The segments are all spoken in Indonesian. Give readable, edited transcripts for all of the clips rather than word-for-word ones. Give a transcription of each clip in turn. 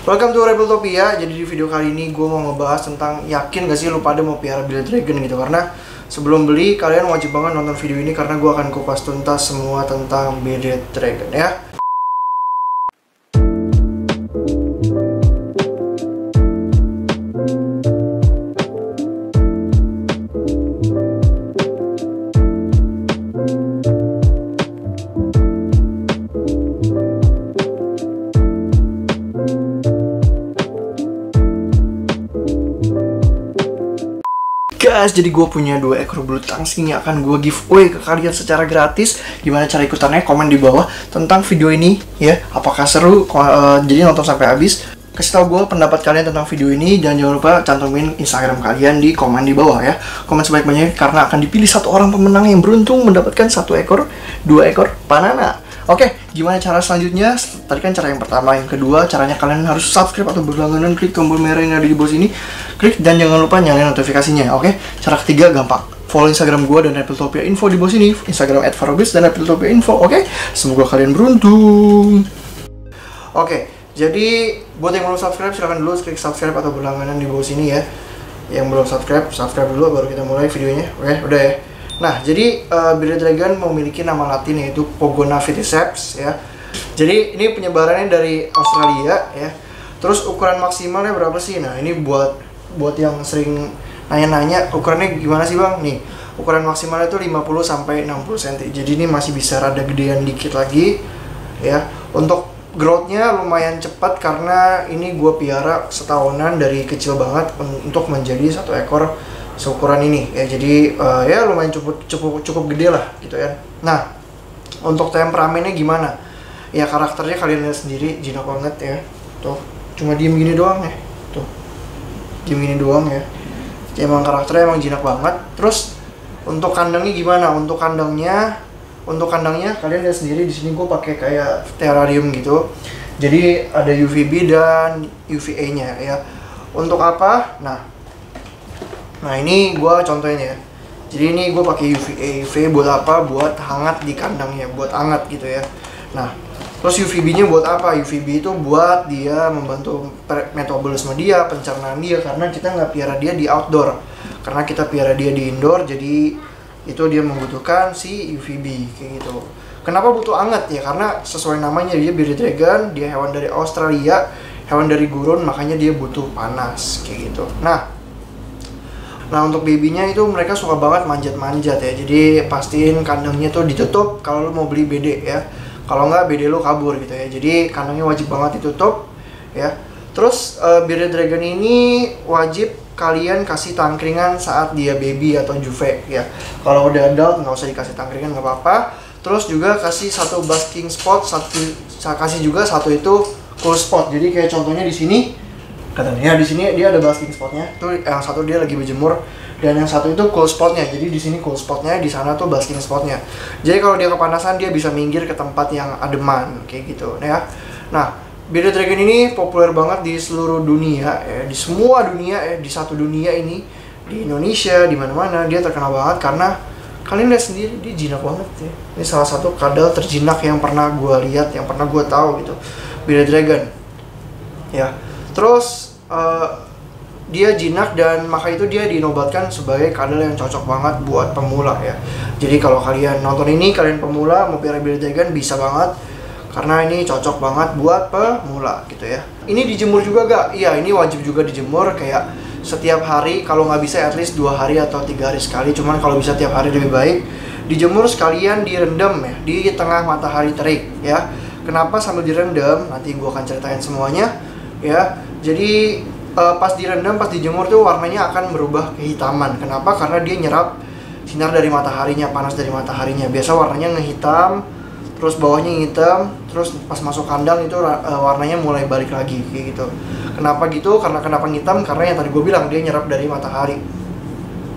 Welcome to Rebeltopia. Jadi di video kali ini gue mau ngebahas tentang yakin gak sih lu pada mau piara Bearded Dragon gitu. Karena sebelum beli kalian wajib banget nonton video ini karena gue akan kupas tuntas semua tentang Bearded Dragon ya. Guys, jadi gue punya 2 ekor blue tongues ini akan gue giveaway ke kalian secara gratis. Gimana cara ikutannya? Komen di bawah tentang video ini ya. Apakah seru? Jadi nonton sampai habis. Kasih tau gue pendapat kalian tentang video ini dan jangan lupa cantumin Instagram kalian di komen di bawah ya. Komen sebanyak-banyaknya karena akan dipilih satu orang pemenang yang beruntung mendapatkan 1 ekor, 2 ekor banana. Oke, gimana cara selanjutnya? Tadi kan cara yang pertama, yang kedua caranya kalian harus subscribe atau berlangganan, klik tombol merah yang ada di bawah sini, klik dan jangan lupa nyalain notifikasinya. Oke, cara ketiga gampang, follow Instagram gue dan Rebeltopia Info di bawah sini, Instagram @farobis dan Rebeltopia Info. Oke, semoga kalian beruntung. Oke, jadi buat yang belum subscribe silahkan dulu klik subscribe atau berlangganan di bawah sini ya. Yang belum subscribe dulu baru kita mulai videonya. Oke, udah ya. Nah, jadi Bearded Dragon memiliki nama latin yaitu Pogona viticeps ya. Jadi ini penyebarannya dari Australia ya. Terus ukuran maksimalnya berapa sih? Nah, ini buat yang sering nanya-nanya ukurannya gimana sih bang? Nih, ukuran maksimalnya itu 50 sampai 60 cm. Jadi ini masih bisa rada gedean dikit lagi ya. Untuk growth-nya lumayan cepat karena ini gue piara setahunan dari kecil banget untuk menjadi 1 ekor seukuran ini ya. Jadi ya lumayan cukup gede lah gitu ya. Nah, untuk temperamennya gimana? Ya karakternya kalian lihat sendiri, jinak banget ya. Tuh, cuma diem gini doang ya. Tuh, diem gini doang ya. Emang karakternya emang jinak banget. Terus untuk kandangnya gimana? Untuk kandangnya kalian lihat sendiri, di sini gue pakai kayak terrarium gitu. Jadi ada UVB dan UVA-nya ya. Untuk apa? Nah ini gue contohin ya. Jadi ini gue pakai UVA buat apa? Buat hangat di kandangnya, buat hangat gitu ya. Nah, terus UVB-nya buat apa? UVB itu buat dia membantu metabolisme dia, pencernaan dia, karena kita nggak piara dia di outdoor. Karena kita piara dia di indoor, jadi itu dia membutuhkan si UVB kayak gitu. Kenapa butuh hangat ya? Karena sesuai namanya dia Bearded Dragon, dia hewan dari Australia, hewan dari gurun, makanya dia butuh panas kayak gitu. Nah untuk babynya itu mereka suka banget manjat-manjat ya. Jadi pastiin kandangnya tuh ditutup kalau lo mau beli BD ya. Kalau nggak BD lo kabur gitu ya. Jadi kandangnya wajib banget ditutup ya. Terus Bearded Dragon ini wajib kalian kasih tangkringan saat dia baby atau juve ya. Kalau udah adult nggak usah dikasih tangkringan, nggak apa-apa. Terus juga kasih 1 basking spot, kasih juga 1 itu cool spot. Jadi kayak contohnya di sini. Katanya di sini dia ada basking spotnya. Tuh yang satu dia lagi berjemur dan yang satu itu cool spotnya. Jadi di sini cool spotnya, di sana tuh basking spotnya. Jadi kalau dia kepanasan dia bisa minggir ke tempat yang ademan kayak gitu ya. Nah, Bearded Dragon ini populer banget di seluruh dunia ya, di semua dunia ya, di satu dunia ini, di Indonesia, di mana-mana dia terkenal banget karena kalian lihat sendiri dia jinak banget ya. Ini salah satu kadal terjinak yang pernah gue lihat, yang pernah gue tahu gitu. Bearded Dragon ya. Terus dia jinak dan maka itu dia dinobatkan sebagai kadal yang cocok banget buat pemula ya. Jadi kalau kalian nonton ini, kalian pemula mau piara Bearded Dragon bisa banget karena ini cocok banget buat pemula gitu ya. Ini dijemur juga gak? Iya, ini wajib juga dijemur kayak setiap hari. Kalau nggak bisa at least 2 hari atau 3 hari sekali. Cuman kalau bisa tiap hari lebih baik. Dijemur sekalian direndam ya di tengah matahari terik ya. Kenapa sambil direndam? Nanti gua akan ceritain semuanya ya. Jadi pas direndam, pas dijemur tuh warnanya akan berubah kehitaman. Kenapa? Karena dia nyerap sinar dari mataharinya, panas dari mataharinya. Biasa warnanya ngehitam, terus bawahnya hitam, terus pas masuk kandang itu warnanya mulai balik lagi kayak gitu. Kenapa gitu? Kenapa hitam? Karena yang tadi gue bilang dia nyerap dari matahari.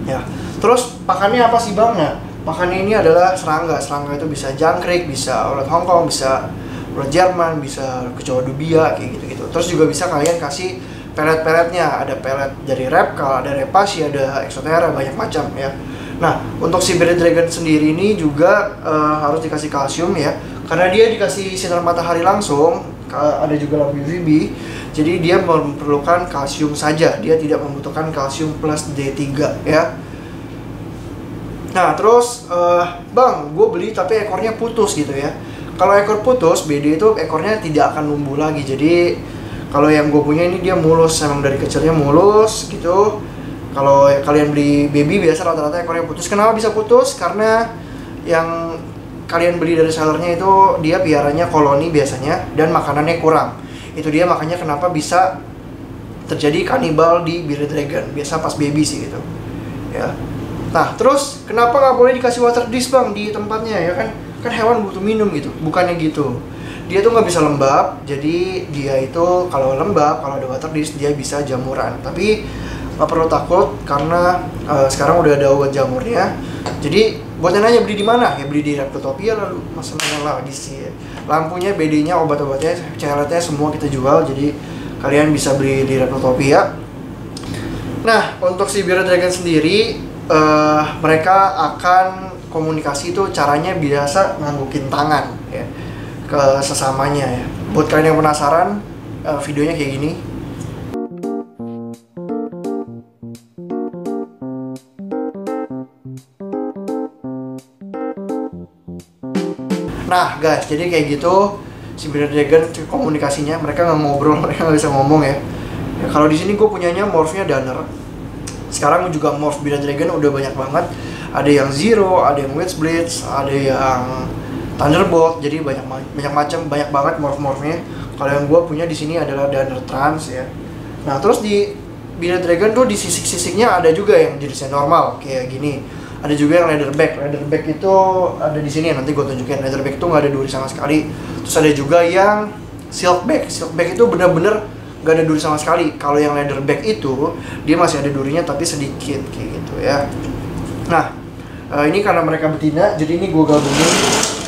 Ya. Terus pakannya apa sih bang? Nah, pakannya ini adalah serangga. Serangga itu bisa jangkrik, bisa ulat Hongkong, bisa ulat Jerman, bisa kecoa dubia kayak gitu-gitu. Terus juga bisa kalian kasih pelet-peletnya, ada pelet dari reptil, ada repasi, ada exothera, banyak macam ya. Nah, untuk si Bearded Dragon sendiri ini juga harus dikasih kalsium ya. Karena dia dikasih sinar matahari langsung, ada juga lampu UVB. Jadi dia memerlukan kalsium saja, dia tidak membutuhkan kalsium plus D3 ya. Nah terus bang, gue beli tapi ekornya putus gitu ya. Kalau ekor putus, BD itu ekornya tidak akan numbuh lagi. Jadi kalau yang gue punya ini dia mulus, emang dari kecilnya mulus gitu. Kalau kalian beli baby biasa rata-rata ekornya putus. Kenapa bisa putus? Karena yang kalian beli dari sellernya itu dia piaranya koloni biasanya dan makanannya kurang. Itu dia makanya kenapa bisa terjadi kanibal di bearded dragon. Biasa pas baby sih gitu ya. Nah terus kenapa nggak boleh dikasih water dish bang di tempatnya ya kan? Kan hewan butuh minum gitu. Bukannya gitu, dia tuh nggak bisa lembab. Jadi dia itu kalau lembab, kalau ada water dish dia bisa jamuran. Tapi nggak perlu takut karena sekarang udah ada obat jamurnya. Jadi buat yang nanya beli di mana, ya beli di Reptotopia lalu. Masa mana lagi sih? Lampunya, BD-nya, obat-obatnya, cairannya semua kita jual. Jadi kalian bisa beli di Reptotopia. Nah untuk si bearded dragon sendiri, mereka akan komunikasi itu caranya biasa nganggukin tangan ya ke sesamanya ya. Buat kalian yang penasaran, videonya kayak gini. Nah guys, jadi kayak gitu si bearded dragon komunikasinya, mereka nggak ngobrol, mereka nggak bisa ngomong ya. Kalau di sini gue punyanya morphnya Danner. Sekarang juga morph bearded dragon udah banyak banget. Ada yang Zero, ada yang Wedge Blitz, ada yang Thunderbolt. Jadi banyak macam, banyak banget morphnya. Kalau yang gue punya di sini adalah Danner Trans ya. Nah terus di bearded dragon tuh di sisik-sisiknya ada juga yang jenisnya normal kayak gini. Ada juga yang leatherback. Leatherback itu ada di sini, nanti gue tunjukin. Leatherback itu nggak ada duri sama sekali. Terus ada juga yang silkback. Silkback itu bener-bener nggak ada duri sama sekali. Kalau yang leatherback itu dia masih ada durinya tapi sedikit kayak gitu ya. Nah ini karena mereka betina, jadi ini gue gabungin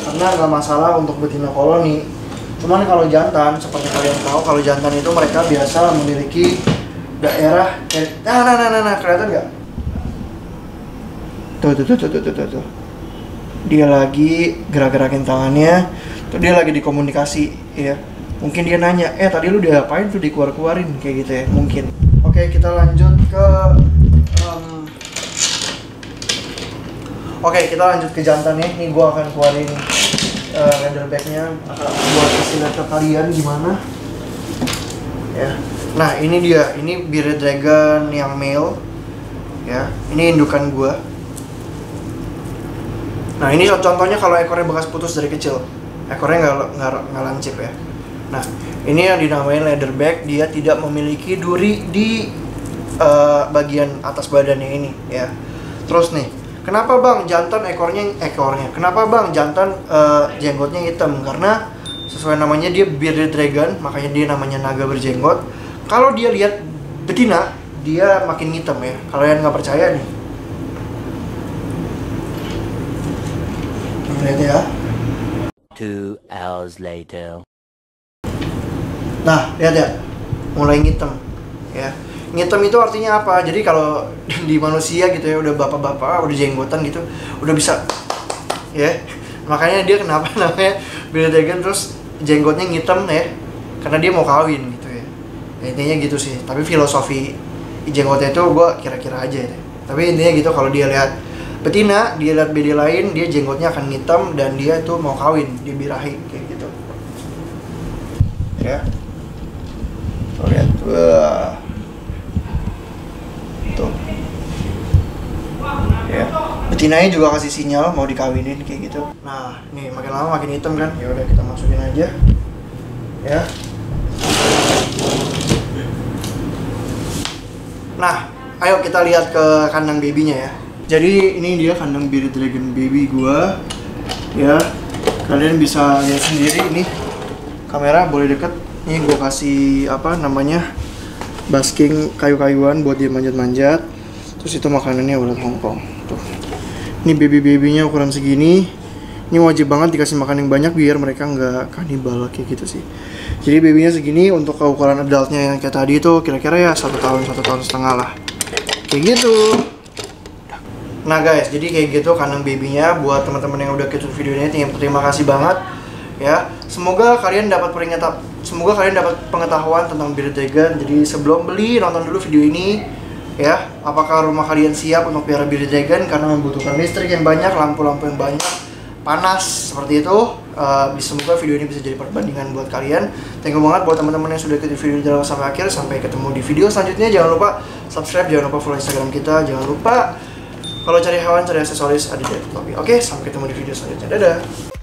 karena nggak masalah untuk betina koloni. Cuman kalau jantan, seperti kalian tahu, kalau jantan itu mereka biasa memiliki daerah nah kelihatan nggak? Tuh. Dia lagi gerak-gerakin tangannya. Tuh dia lagi dikomunikasi ya. Mungkin dia nanya, tadi lu diapain tuh, dikeluar-keluarin kayak gitu ya, mungkin. Oke, kita lanjut ke kita lanjut ke jantannya. Ini gua akan keluarin leatherbacknya, buat kasih lihat ke kalian gimana ya. Nah ini dia, ini bearded dragon yang male ya. Ini indukan gua. Nah ini contohnya kalau ekornya bekas putus dari kecil, ekornya nggak lancip ya. Nah ini yang dinamain leatherback, dia tidak memiliki duri di bagian atas badannya ini ya. Terus nih, kenapa bang jantan kenapa bang jantan jenggotnya hitam? Karena sesuai namanya dia bearded dragon, makanya dia namanya naga berjenggot. Kalau dia lihat betina, dia makin hitam ya. Kalian nggak percaya nih, lihat ya. 2 hours later. Nah, lihat ya, mulai ngitem ya. Ngitem itu artinya apa? Jadi kalau di manusia gitu ya, udah bapak-bapak, udah jenggotan gitu, udah bisa ya. Makanya dia kenapa namanya bearded dragon, terus jenggotnya ngitem ya, karena dia mau kawin gitu ya. Intinya gitu sih. Tapi filosofi jenggotnya itu gue kira-kira aja ya. Tapi intinya gitu, kalau dia lihat betina, dia lihat BD lain, dia jenggotnya akan hitam dan dia itu mau kawin, dia birahi kayak gitu ya. Lihat tuh ya, betinanya juga kasih sinyal mau dikawinin kayak gitu. Nah nih makin lama makin hitam kan, ya udah kita masukin aja ya. Nah ayo kita lihat ke kandang babynya ya. Jadi ini dia kandang bearded dragon baby gua ya. Kalian bisa lihat sendiri, ini kamera boleh deket. Ini gua kasih apa namanya, basking kayu-kayuan buat dia manjat-manjat. Terus itu makanannya ulat Hongkong. Tuh. Ini baby-babynya ukuran segini. Ini wajib banget dikasih makan yang banyak biar mereka nggak kanibal kayak gitu sih. Jadi babynya segini. Untuk ukuran adultnya yang kayak tadi itu kira-kira ya 1 tahun 1,5 tahun lah. Kayak gitu. Nah guys, jadi kayak gitu kandang babynya. Buat teman-teman yang udah ikutin video ini, terima kasih banget ya. Semoga kalian dapat pengetahuan tentang Bearded Dragon. Jadi sebelum beli, nonton dulu video ini ya. Apakah rumah kalian siap untuk pelihara Bearded Dragon karena membutuhkan listrik yang banyak, lampu-lampu yang banyak, panas seperti itu. Semoga video ini bisa jadi perbandingan buat kalian. Thank you banget buat teman-teman yang sudah ikuti video dari awal sampai akhir. Sampai ketemu di video selanjutnya. Jangan lupa subscribe, jangan lupa follow Instagram kita, jangan lupa kalau cari hewan, cari aksesoris, ada di Topi. Oke, sampai ketemu di video selanjutnya. Dadah.